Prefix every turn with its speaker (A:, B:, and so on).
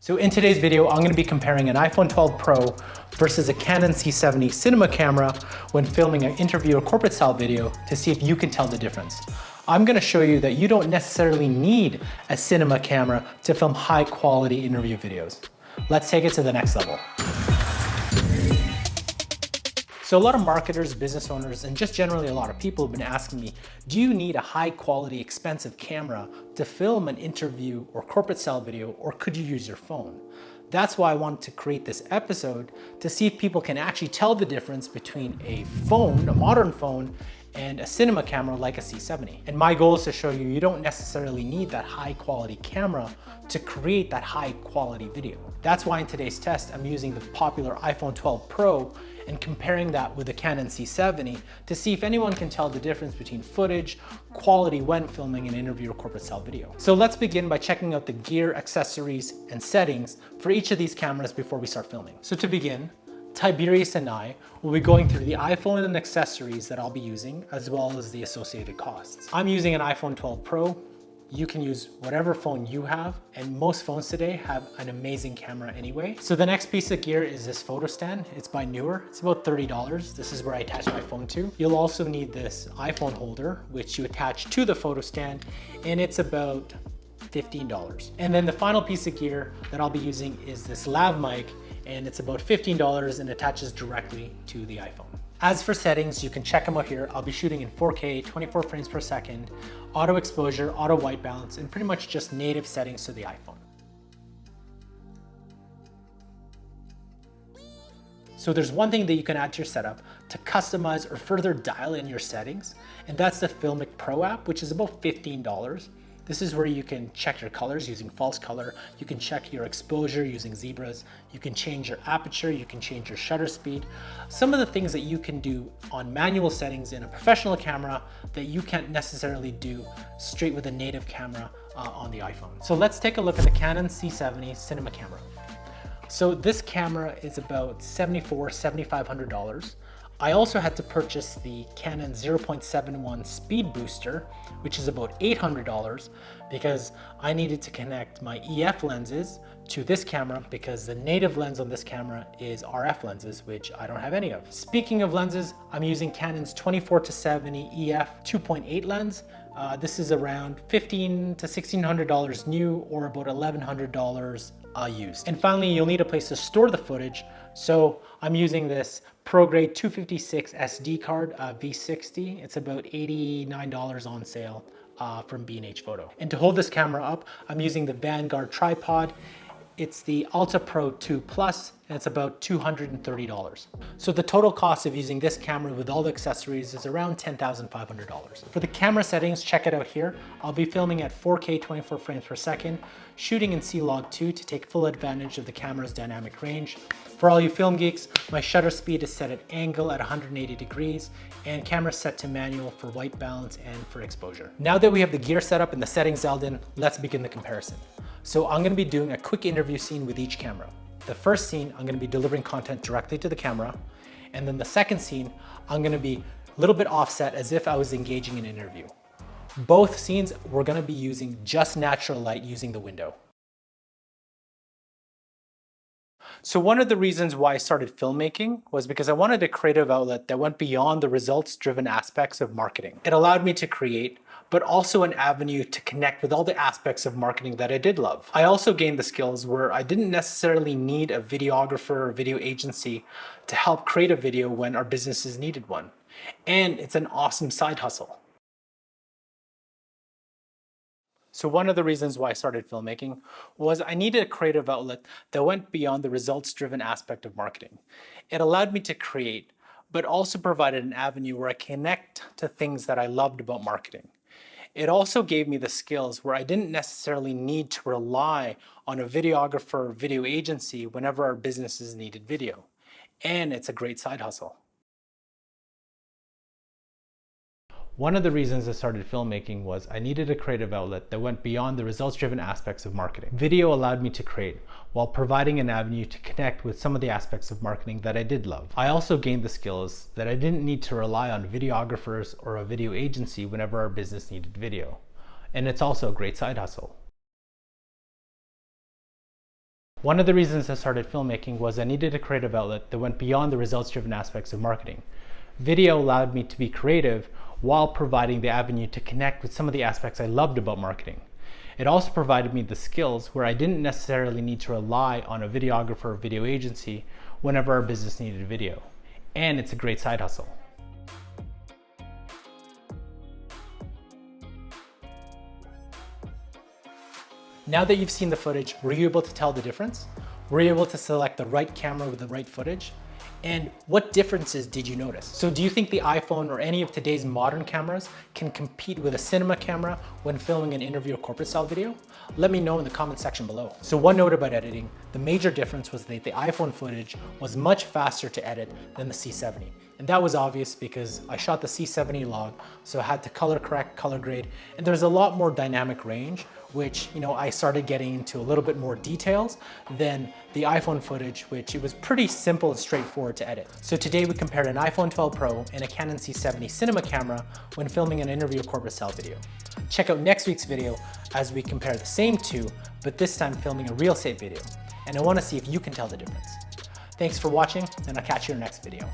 A: So in today's video, I'm going to be comparing an iPhone 12 Pro versus a Canon C70 cinema camera when filming an interview or corporate style video to see if you can tell the difference. I'm going to show you that you don't necessarily need a cinema camera to film high quality interview videos. Let's take it to the next level. So a lot of marketers, business owners, and just generally a lot of people have been asking me, do you need a high quality, expensive camera to film an interview or corporate style video, or could you use your phone? That's why I wanted to create this episode to see if people can actually tell the difference between a phone, a modern phone, and a cinema camera like a C70. And my goal is to show you, you don't necessarily need that high quality camera to create that high quality video. That's why in today's test, I'm using the popular iPhone 12 Pro and comparing that with the Canon C70 to see if anyone can tell the difference between footage, quality when filming an interview or corporate style video. So let's begin by checking out the gear, accessories, and settings for each of these cameras before we start filming. So to begin, Tiberius and I will be going through the iPhone and accessories that I'll be using, as well as the associated costs. I'm using an iPhone 12 Pro. You can use whatever phone you have, and most phones today have an amazing camera anyway. So the next piece of gear is this photo stand. It's by Newer. It's about $30. This is where I attach my phone to. You'll also need this iPhone holder, which you attach to the photo stand, and it's about $15. And then the final piece of gear that I'll be using is this lav mic, and it's about $15 and attaches directly to the iPhone. As for settings, you can check them out here. I'll be shooting in 4K, 24 frames per second, auto exposure, auto white balance, and pretty much just native settings to the iPhone. So there's one thing that you can add to your setup to customize or further dial in your settings, and that's the Filmic Pro app, which is about $15. This is where you can check your colors using false color. You can check your exposure using zebras. You can change your aperture. You can change your shutter speed. Some of the things that you can do on manual settings in a professional camera that you can't necessarily do straight with a native camera on the iPhone. So let's take a look at the Canon C70 cinema camera. So this camera is about $7,500. I also had to purchase the Canon 0.71 speed booster, which is about $800 because I needed to connect my EF lenses to this camera because the native lens on this camera is RF lenses, which I don't have any of. Speaking of lenses, I'm using Canon's 24-70 EF 2.8 lens. This is around $1,500 to $1,600 new, or about $1,100 used. And finally, you'll need a place to store the footage. So I'm using this ProGrade 256 SD card, V60. It's about $89 on sale from B&H Photo. And to hold this camera up, I'm using the Vanguard tripod. It's the Ultra Pro 2 Plus, and it's about $230. So the total cost of using this camera with all the accessories is around $10,500. For the camera settings, check it out here. I'll be filming at 4K 24 frames per second, shooting in C-Log 2 to take full advantage of the camera's dynamic range. For all you film geeks, my shutter speed is set at angle at 180 degrees, and camera set to manual for white balance and for exposure. Now that we have the gear set up and the settings dialed in, let's begin the comparison. So I'm going to be doing a quick interview scene with each camera. The first scene, I'm going to be delivering content directly to the camera. And then the second scene, I'm going to be a little bit offset as if I was engaging in an interview. Both scenes, we're going to be using just natural light using the window. So one of the reasons why I started filmmaking was because I wanted a creative outlet that went beyond the results-driven aspects of marketing. It allowed me to create, but also an avenue to connect with all the aspects of marketing that I did love. I also gained the skills where I didn't necessarily need a videographer or video agency to help create a video when our businesses needed one. And it's an awesome side hustle. So one of the reasons why I started filmmaking was I needed a creative outlet that went beyond the results-driven aspect of marketing. It allowed me to create, but also provided an avenue where I connect to things that I loved about marketing. It also gave me the skills where I didn't necessarily need to rely on a videographer or video agency whenever our businesses needed video. And it's a great side hustle. One of the reasons I started filmmaking was I needed a creative outlet that went beyond the results-driven aspects of marketing. Video allowed me to create while providing an avenue to connect with some of the aspects of marketing that I did love. I also gained the skills that I didn't need to rely on videographers or a video agency whenever our business needed video. And it's also a great side hustle. One of the reasons I started filmmaking was I needed a creative outlet that went beyond the results-driven aspects of marketing. Video allowed me to be creative while providing the avenue to connect with some of the aspects I loved about marketing. It also provided me the skills where I didn't necessarily need to rely on a videographer or video agency whenever our business needed video. And it's a great side hustle. Now that you've seen the footage, were you able to tell the difference? Were you able to select the right camera with the right footage? And what differences did you notice? So do you think the iPhone or any of today's modern cameras can compete with a cinema camera when filming an interview or corporate style video? Let me know in the comment section below. So one note about editing, the major difference was that the iPhone footage was much faster to edit than the C70. And that was obvious because I shot the C70 log, so I had to color correct, color grade, and there's a lot more dynamic range, which, I started getting into a little bit more details than the iPhone footage, which it was pretty simple and straightforward to edit. So today we compared an iPhone 12 Pro and a Canon C70 cinema camera when filming an interview or corporate style video. Check out next week's video as we compare the same two, but this time filming a real estate video. And I want to see if you can tell the difference. Thanks for watching, and I'll catch you in the next video.